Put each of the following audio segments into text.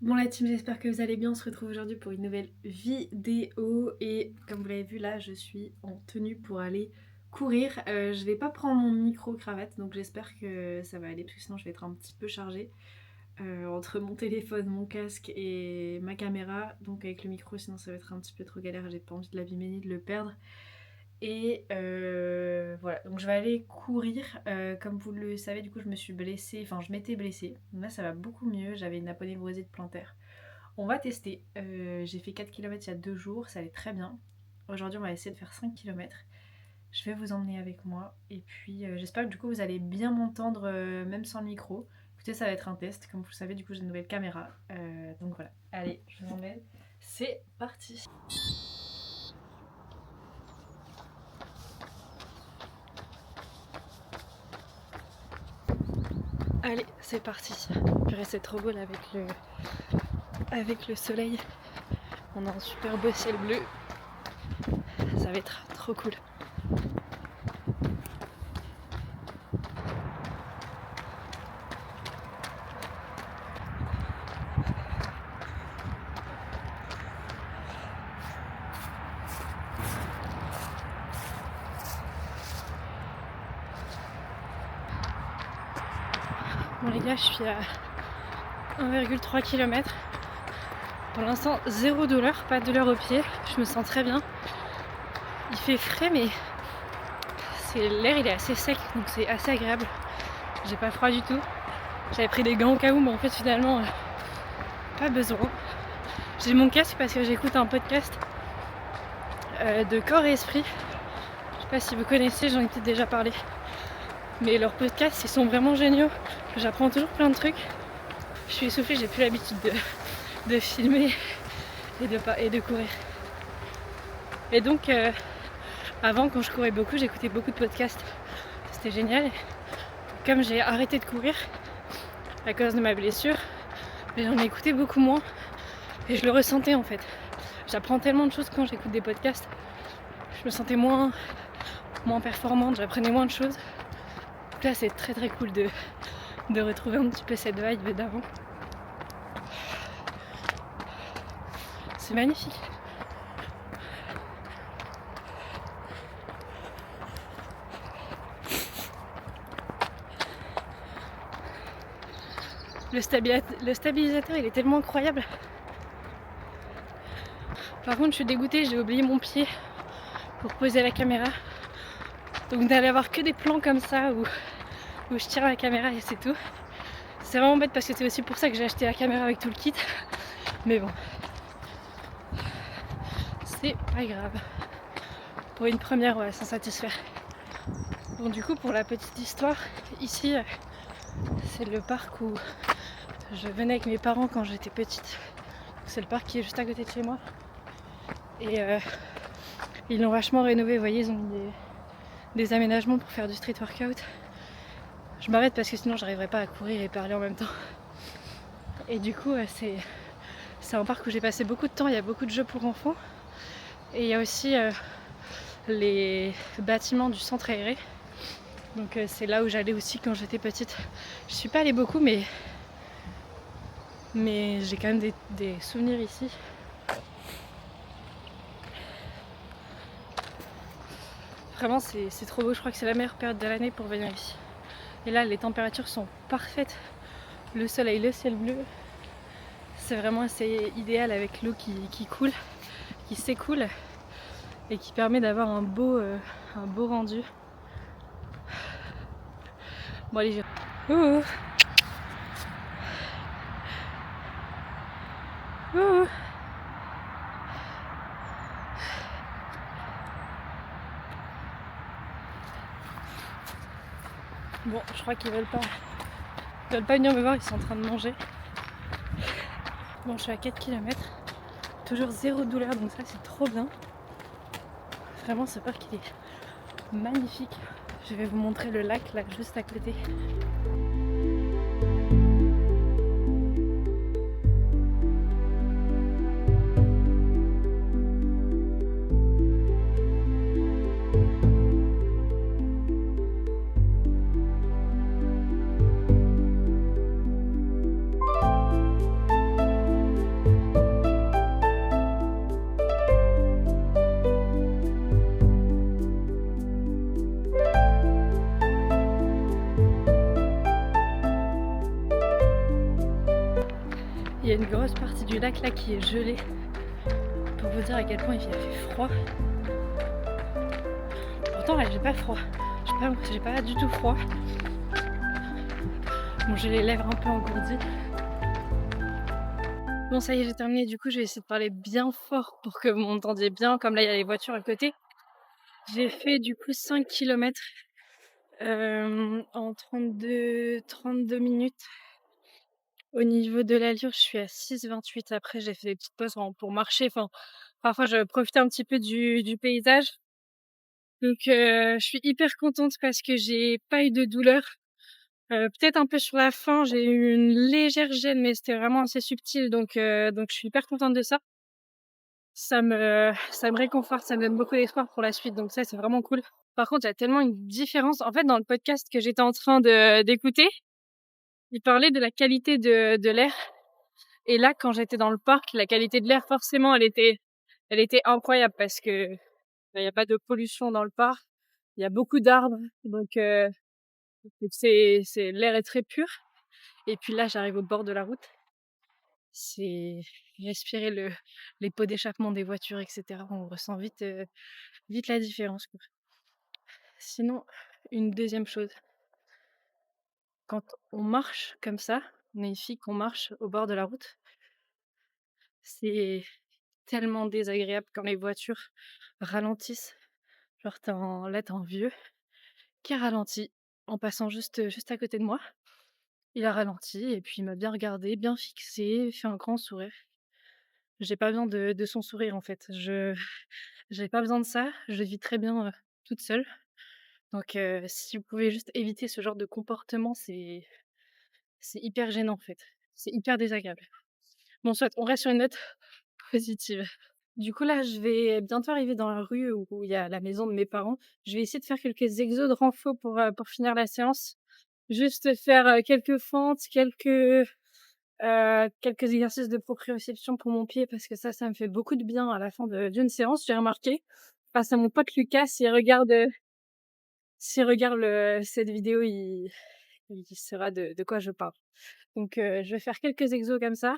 Bon la team, j'espère que vous allez bien, on se retrouve aujourd'hui pour une nouvelle vidéo et comme vous l'avez vu là je suis en tenue pour aller courir. Je vais pas prendre mon micro cravate donc j'espère que ça va aller parce que sinon je vais être un petit peu chargée entre mon téléphone, mon casque et ma caméra, donc avec le micro sinon ça va être un petit peu trop galère, j'ai pas envie de l'abîmer ni de le perdre. Et voilà, donc je vais aller courir. Comme vous le savez, du coup, je me suis blessée, enfin, je m'étais blessée. Là, ça va beaucoup mieux. J'avais une aponévrosée de plantaire. On va tester. J'ai fait 4 km il y a 2 jours, ça allait très bien. Aujourd'hui, on va essayer de faire 5 km. Je vais vous emmener avec moi. Et puis, j'espère que du coup, vous allez bien m'entendre, même sans le micro. Écoutez, ça va être un test. Comme vous le savez, du coup, j'ai une nouvelle caméra. Donc voilà. Allez, je vous emmène. C'est parti. Allez, c'est parti. Purée, c'est trop beau là avec le soleil. On a un super beau ciel bleu. Ça va être trop cool. Bon les gars, je suis à 1,3 km. Pour l'instant, zéro douleur, pas de douleur au pied. Je me sens très bien. Il fait frais, mais l'air il est assez sec, donc c'est assez agréable. J'ai pas froid du tout. J'avais pris des gants au cas où, mais en fait finalement, pas besoin. J'ai mon casque parce que j'écoute un podcast de corps et esprit. Je sais pas si vous connaissez, j'en ai peut-être déjà parlé. Mais leurs podcasts, ils sont vraiment géniaux. J'apprends toujours plein de trucs. Je suis essoufflée, j'ai plus l'habitude de filmer et de courir. Et donc, avant, quand je courais beaucoup, j'écoutais beaucoup de podcasts. C'était génial. Comme j'ai arrêté de courir à cause de ma blessure, j'en ai écouté beaucoup moins. Et je le ressentais en fait. J'apprends tellement de choses quand j'écoute des podcasts. Je me sentais moins performante, j'apprenais moins de choses. Donc là, c'est très très cool de retrouver un petit peu cette vibe d'avant. C'est magnifique. Le stabilisateur, il est tellement incroyable. Par contre, je suis dégoûtée, j'ai oublié mon pied pour poser la caméra. Donc d'aller avoir que des plans comme ça où je tire la caméra et c'est tout. C'est vraiment bête parce que c'est aussi pour ça que j'ai acheté la caméra avec tout le kit. Mais bon, c'est pas grave. Pour une première, on va s'en satisfaire. Bon, du coup, pour la petite histoire, ici, c'est le parc où je venais avec mes parents quand j'étais petite. C'est le parc qui est juste à côté de chez moi. Et ils l'ont vachement rénové, vous voyez, ils ont mis des aménagements pour faire du street workout. Je m'arrête parce que sinon j'arriverai pas à courir et parler en même temps. Et du coup, c'est un parc où j'ai passé beaucoup de temps, il y a beaucoup de jeux pour enfants. Et il y a aussi les bâtiments du centre aéré. Donc c'est là où j'allais aussi quand j'étais petite. Je suis pas allée beaucoup, mais j'ai quand même des souvenirs ici. Vraiment, c'est trop beau. Je crois que c'est la meilleure période de l'année pour venir ici. Et là, les températures sont parfaites. Le soleil, le ciel bleu. C'est vraiment assez idéal avec l'eau qui coule, qui s'écoule et qui permet d'avoir un beau rendu. Bon, allez, ouh. Ouh. Bon, je crois qu'ils veulent pas venir me voir, ils sont en train de manger. Bon, je suis à 4 km, toujours zéro douleur, donc ça c'est trop bien. Vraiment, ce parc il est magnifique. Je vais vous montrer le lac là juste à côté. Il y a une grosse partie du lac là qui est gelée. Pour vous dire à quel point il fait froid. Pourtant là j'ai pas froid. J'ai pas du tout froid. Bon, j'ai les lèvres un peu engourdies. Bon, ça y est, j'ai terminé. Du coup, je vais essayer de parler bien fort pour que vous m'entendiez bien. Comme là, il y a les voitures à côté. J'ai fait du coup 5 kilomètres en 32 minutes. Au niveau de l'allure, je suis à 6,28. Après, j'ai fait des petites pauses pour marcher. Enfin, parfois, je profitais un petit peu du paysage. Donc, je suis hyper contente parce que j'ai pas eu de douleur. Peut-être un peu sur la fin, j'ai eu une légère gêne, mais c'était vraiment assez subtil. Donc je suis hyper contente de ça. Ça me réconforte, ça me donne beaucoup d'espoir pour la suite. Donc ça, c'est vraiment cool. Par contre, il y a tellement une différence. En fait, dans le podcast que j'étais en train d'écouter, il parlait de la qualité de l'air. Et là, quand j'étais dans le parc, la qualité de l'air, forcément, elle était incroyable parce que il y a pas de pollution dans le parc. Il y a beaucoup d'arbres, donc l'air est très pur. Et puis là, j'arrive au bord de la route. C'est respirer les pots d'échappement des voitures, etc. On ressent vite la différence, quoi. Sinon, une deuxième chose, quand on marche comme ça, on est une fille qu'on marche au bord de la route, c'est tellement désagréable quand les voitures ralentissent. Genre, t'es un vieux qui ralentit en passant juste à côté de moi. Il a ralenti et puis il m'a bien regardé, bien fixé, fait un grand sourire. J'ai pas besoin de son sourire, en fait. J'ai pas besoin de ça, je vis très bien, toute seule. Donc si vous pouvez juste éviter ce genre de comportement, c'est hyper gênant, en fait. C'est hyper désagréable. Bon soit, on reste sur une note positive. Du coup, là, je vais bientôt arriver dans la rue où il y a la maison de mes parents. Je vais essayer de faire quelques exos de renfo pour finir la séance. Juste faire, quelques fentes, quelques exercices de proprioception pour mon pied parce que ça me fait beaucoup de bien à la fin d'une séance, j'ai remarqué. Face à mon pote Lucas, s'il regarde cette vidéo, il saura de quoi je parle. Donc je vais faire quelques exos comme ça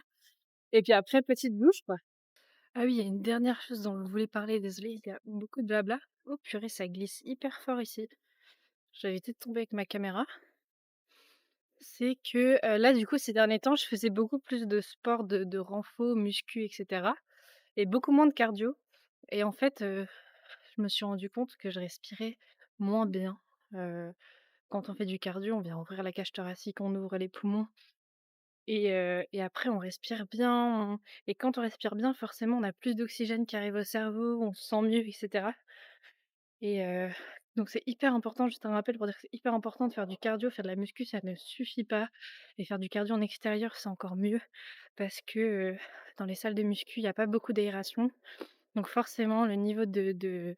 et puis après petite douche, quoi. Ah oui, il y a une dernière chose dont je voulais parler, désolée, il y a beaucoup de blabla. Oh purée, ça glisse hyper fort ici. Je vais éviter de tomber avec ma caméra. C'est que, là, du coup, ces derniers temps, je faisais beaucoup plus de sport de renfo, muscu et cetera et beaucoup moins de cardio et en fait, je me suis rendu compte que je respirais moins bien. Heu, Quand on fait du cardio, on vient ouvrir la cage thoracique, on ouvre les poumons et après on respire bien, et quand on respire bien, forcément, on a plus d'oxygène qui arrive au cerveau, on se sent mieux et cetera et donc c'est hyper important, juste un rappel pour dire que c'est hyper important de faire du cardio, faire de la muscu, ça ne suffit pas et faire du cardio en extérieur, c'est encore mieux parce que, dans les salles de muscu, il y a pas beaucoup d'aération, donc forcément le niveau de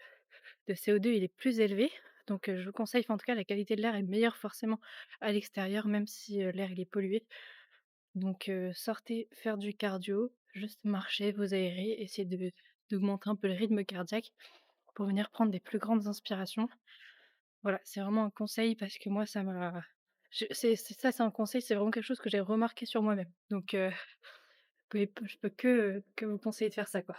CO2, il est plus élevé. Donc je vous conseille, enfin en tout cas la qualité de l'air est meilleure forcément à l'extérieur, même si, l'air il est pollué. Donc sortez faire du cardio, juste marcher, vous aérer, essayez d'augmenter un peu le rythme cardiaque pour venir prendre des plus grandes inspirations. Voilà, c'est vraiment un conseil parce que moi ça m'a c'est ça, c'est un conseil, c'est vraiment quelque chose que j'ai remarqué sur moi-même. Donc je peux que vous conseiller de faire ça, quoi.